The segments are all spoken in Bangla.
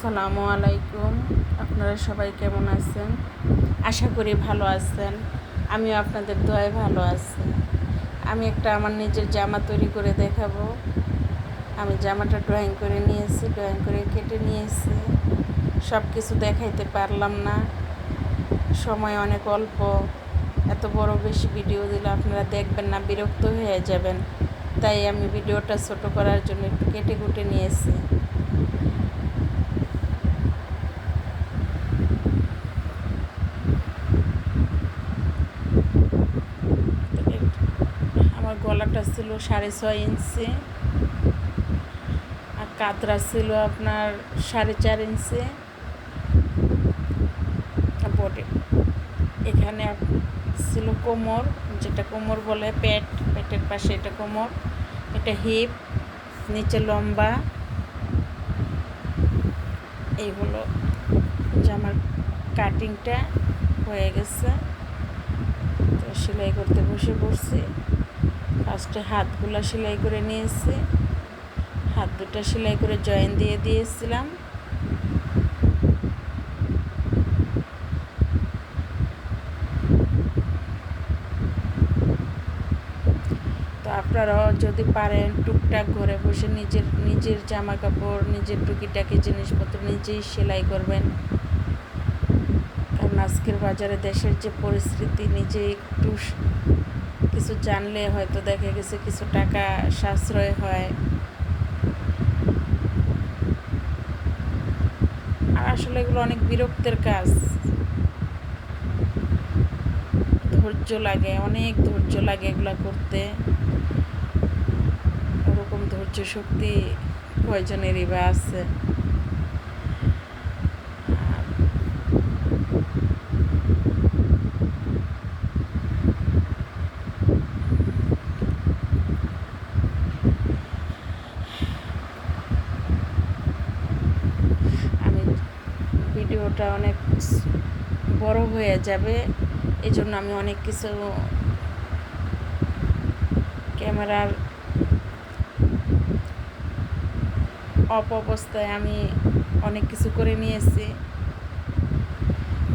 আসসালামু আলাইকুম। আপনারা সবাই কেমন আছেন? আশা করি ভালো আছেন। আমিও আপনাদের দোয়ায় ভালো আছি। আমি একটা আমার নিজের জামা তৈরি করে দেখাবো। আমি জামাটা ড্রয়িং করে নিয়েছি, ড্রয়িং করে কেটে নিয়েছি। সব কিছু দেখাইতে পারলাম না, সময় অনেক অল্প। এত বড় বেশি ভিডিও দিলে আপনারা দেখবেন না, বিরক্ত হয়ে যাবেন। তাই আমি ভিডিওটা ছোট করার জন্য একটু কেটে কুটে নিয়েছি। আমার গলাটা ছিল 6.5 ইঞ্চি, আর কাতরা ছিল আপনার 4.5 ইঞ্চি। বডি এখানে ছিল কোমর, যেটা কোমর বলে পেটের পাশে, এটা কোমর, এটা হিপ, নিচে লম্বা। এই হলো জামার কাটিংটা হয়ে গেছে। তো সেলাই করতে বসে পড়ছি। ফার্স্টে হাতগুলো সেলাই করে নিয়েছি, হাত দুটো সেলাই করে জয়েন দিয়ে দিয়েছিলাম। তো আপনারাও যদি পারেন টুকটাক ঘরে বসে নিজের জামা কাপড়, নিজের টুকিটাকি জিনিসপত্র নিজেই সেলাই করবেন। কারণ আজকের বাজারে দেশের যে পরিস্থিতি, নিজে একটু কিছু জানলে হয়তো দেখা গেছে কিছু টাকা সাশ্রয় হয়। আর আসলে এগুলো অনেক বিরক্তের কাজ, ধৈর্য লাগে, অনেক ধৈর্য লাগে এগুলো করতে। ওরকম ধৈর্য শক্তি কয়জনেরই বা আছে? আমি ভিডিওটা অনেক বড় হয়ে যাবে, এই জন্য আমি অনেক কিছু ক্যামেরার অবস্থায় আমি অনেক কিছু করে নিয়েছি।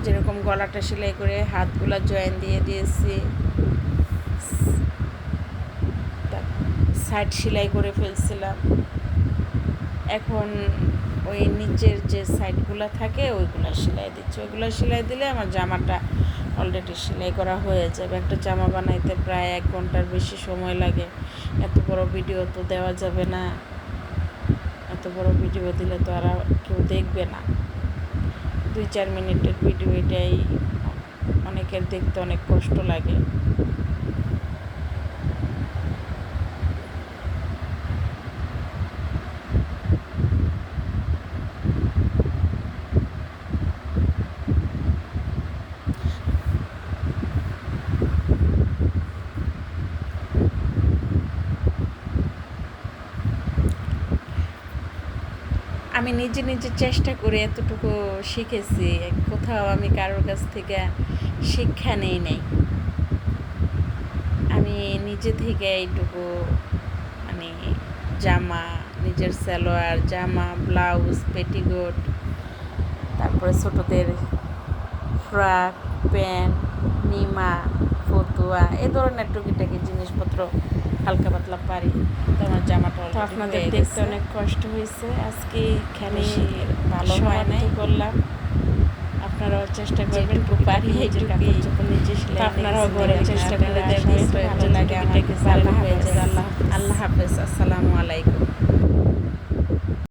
যেরকম গলাটা সেলাই করে হাতগুলা জয়েন দিয়ে দিয়েছি, সাইড সেলাই করে ফেলছিলাম। এখন ওই নিচের যে সাইডগুলো থাকে ওইগুলো সেলাই দিচ্ছি। ওইগুলো সেলাই দিলে আমার জামাটা অলরেডি সেলাই করা হয়ে যাবে। একটা জামা বানাইতে প্রায় 1 ঘন্টার বেশি সময় লাগে। এত বড় ভিডিও তো দেওয়া যাবে না, এত বড় ভিডিও দিলে তো আর কেউ দেখবে না। 2-4 মিনিটের ভিডিও, এটাই অনেকের দেখতে অনেক কষ্ট লাগে। আমি নিজে চেষ্টা করে এতটুকু শিখেছি, কোথাও আমি কারোর কাছ থেকে শিক্ষা নেই নাই। আমি নিজে থেকে এইটুকু মানে জামা, নিজের সালোয়ার, জামা, ব্লাউজ, পেটিকোট, তারপরে ছোটোদের ফ্রক, প্যান্ট, নিমা, ফতুয়া, এ ধরনের টুকিটাকি জিনিসপত্র হালকা পাতলা পারি। তো আমার জামাটা তো আপনাদের দেখতে অনেক কষ্ট হয়েছে। আজকে এখানে ভালো হয় নাই করলাম। আপনারাও চেষ্টা করবেন, পারি এইটুকু নিজে সেলাই। আপনারাও ঘরে চেষ্টা করে দেখবেন, ভালো লাগে। আমার ভালো হয়েছে। আল্লাহ।